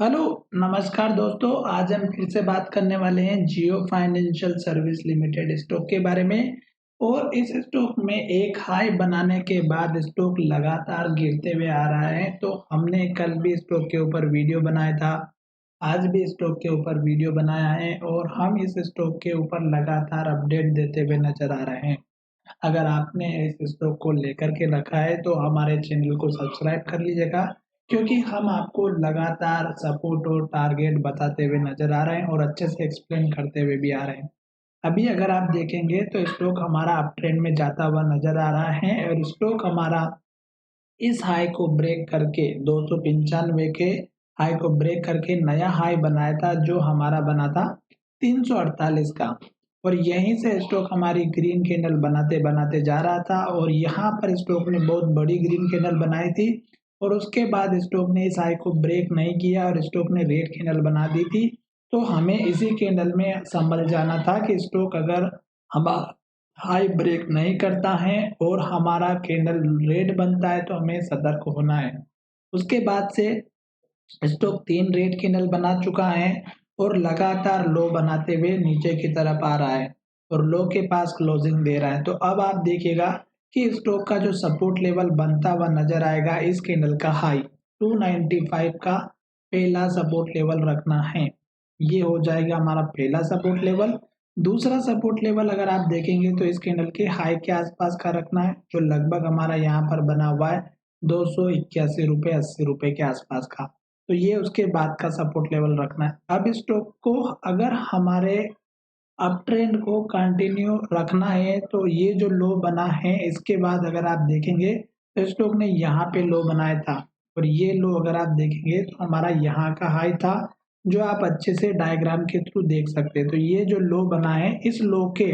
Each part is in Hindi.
हेलो, नमस्कार दोस्तों। आज हम फिर से बात करने वाले हैं जियो फाइनेंशियल सर्विस लिमिटेड स्टॉक के बारे में। और इस स्टॉक में एक हाई बनाने के बाद स्टॉक लगातार गिरते हुए आ रहा है। तो हमने कल भी स्टॉक के ऊपर वीडियो बनाया था, आज भी स्टॉक के ऊपर वीडियो बनाया है और हम इस स्टॉक के ऊपर लगातार अपडेट देते हुए नजर आ रहे हैं। अगर आपने इस स्टॉक को लेकर के रखा है तो हमारे चैनल को सब्सक्राइब कर लीजिएगा, क्योंकि हम आपको लगातार सपोर्ट और टारगेट बताते हुए नजर आ रहे हैं और अच्छे से एक्सप्लेन करते हुए भी आ रहे हैं। अभी अगर आप देखेंगे तो स्टॉक हमारा अप ट्रेंड में जाता हुआ नजर आ रहा है और स्टॉक हमारा इस हाई को ब्रेक करके 295 के हाई को ब्रेक करके नया हाई बनाया था, जो हमारा बना था 348 का। और यहीं से स्टॉक हमारी ग्रीन कैंडल बनाते बनाते जा रहा था और यहाँ पर स्टॉक ने बहुत बड़ी ग्रीन कैंडल बनाई थी और उसके बाद स्टॉक ने इस हाई को ब्रेक नहीं किया और स्टॉक ने रेड कैंडल बना दी थी। तो हमें इसी कैंडल में संभल जाना था कि स्टॉक अगर हम हाई ब्रेक नहीं करता है और हमारा कैंडल रेड बनता है तो हमें सतर्क होना है। उसके बाद से स्टॉक 3 रेड कैंडल बना चुका है और लगातार लो बनाते हुए नीचे की तरफ आ रहा है और लो के पास क्लोजिंग दे रहा है। तो अब आप देखिएगा कि स्टॉक का जो सपोर्ट लेवल बनता हुआ नजर आएगा, इस कैंडल का हाई 295 का पहला सपोर्ट लेवल रखना है। ये हो जाएगा हमारा पहला सपोर्ट लेवल। दूसरा सपोर्ट लेवल अगर आप देखेंगे तो इस कैंडल के हाई के आसपास का रखना है, जो लगभग हमारा यहाँ पर बना हुआ है 281 रुपये 80 रुपये के आसपास का। तो ये उसके बाद का सपोर्ट लेवल रखना है। अब स्टॉक को अगर हमारे अप ट्रेंड को कंटिन्यू रखना है तो ये जो लो बना है इसके बाद अगर आप देखेंगे तो स्टॉक ने यहाँ पे लो बनाया था और ये लो अगर आप देखेंगे तो हमारा यहाँ का हाई था, जो आप अच्छे से डायग्राम के थ्रू देख सकते हैं। तो ये जो लो बना है, इस लो के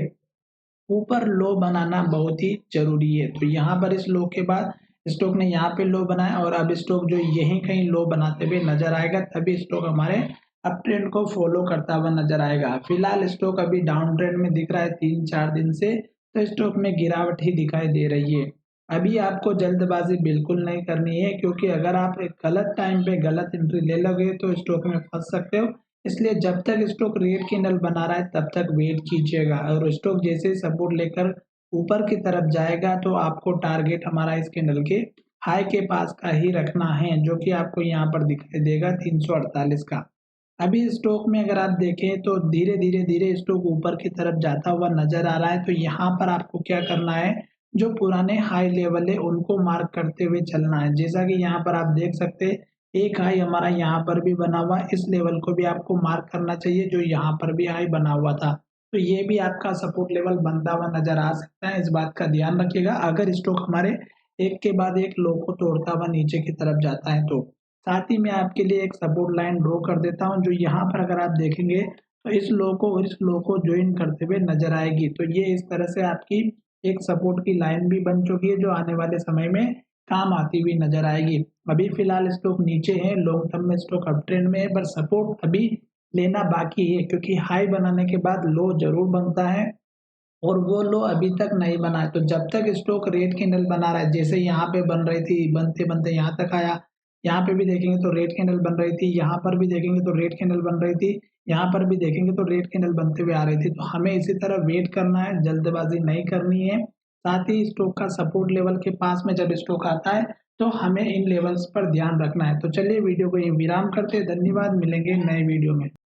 ऊपर लो बनाना बहुत ही ज़रूरी है। तो यहाँ पर इस लो के बाद स्टॉक ने यहाँ पे लो बनाया और अब स्टॉक जो यहीं कहीं लो बनाते हुए नज़र आएगा, तभी स्टॉक हमारे अप ट्रेंड को फॉलो करता हुआ नज़र आएगा। फिलहाल स्टॉक अभी डाउन ट्रेंड में दिख रहा है 3-4 दिन से, तो स्टॉक में गिरावट ही दिखाई दे रही है। अभी आपको जल्दबाज़ी बिल्कुल नहीं करनी है, क्योंकि अगर आप एक गलत टाइम पे गलत एंट्री ले लोगे तो स्टॉक में फँस सकते हो। इसलिए जब तक स्टॉक रेड कैंडल बना रहा है तब तक वेट कीजिएगा और स्टॉक जैसे सपोर्ट लेकर ऊपर की तरफ जाएगा तो आपको टारगेट हमारा इस कैंडल के हाई के पास का ही रखना है, जो कि आपको यहाँ पर दिखाई देगा 348 का। अभी स्टॉक में अगर आप देखें तो धीरे धीरे धीरे स्टॉक ऊपर की तरफ जाता हुआ नजर आ रहा है। तो यहाँ पर आपको क्या करना है, जो पुराने हाई लेवल है उनको मार्क करते हुए चलना है। जैसा कि यहाँ पर आप देख सकते हैं, एक हाई हमारा यहाँ पर भी बना हुआ है, इस लेवल को भी आपको मार्क करना चाहिए जो यहाँ पर भी हाई बना हुआ था। तो ये भी आपका सपोर्ट लेवल बनता हुआ नजर आ सकता है, इस बात का ध्यान रखिएगा अगर स्टॉक हमारे एक के बाद एक लो को तोड़ता हुआ नीचे की तरफ जाता है तो। साथ ही मैं आपके लिए एक सपोर्ट लाइन ड्रॉ कर देता हूँ, जो यहाँ पर अगर आप देखेंगे तो इस लो को और इस लो को ज्वाइन करते हुए नजर आएगी। तो ये इस तरह से आपकी एक सपोर्ट की लाइन भी बन चुकी है, जो आने वाले समय में काम आती हुई नजर आएगी। अभी फिलहाल स्टॉक नीचे है, लॉन्ग टर्म में स्टॉक अप ट्रेंड में है, पर सपोर्ट अभी लेना बाकी है, क्योंकि हाई बनाने के बाद लो जरूर बनता है और वो लो अभी तक नहीं बना है। तो जब तक स्टॉक रेड कैंडल बना रहा है, जैसे यहाँ पे बन रही थी, बनते बनते यहाँ तक आया, यहाँ पे भी देखेंगे तो रेड कैंडल बन रही थी, यहाँ पर भी देखेंगे तो रेड कैंडल बन रही थी, यहाँ पर भी देखेंगे तो रेड कैंडल बनते हुए आ रही थी। तो हमें इसी तरह वेट करना है, जल्दबाजी नहीं करनी है। साथ ही स्टॉक का सपोर्ट लेवल के पास में जब स्टॉक आता है तो हमें इन लेवल्स पर ध्यान रखना है। तो चलिए वीडियो को ये विराम करते हैं। धन्यवाद, मिलेंगे नए वीडियो में।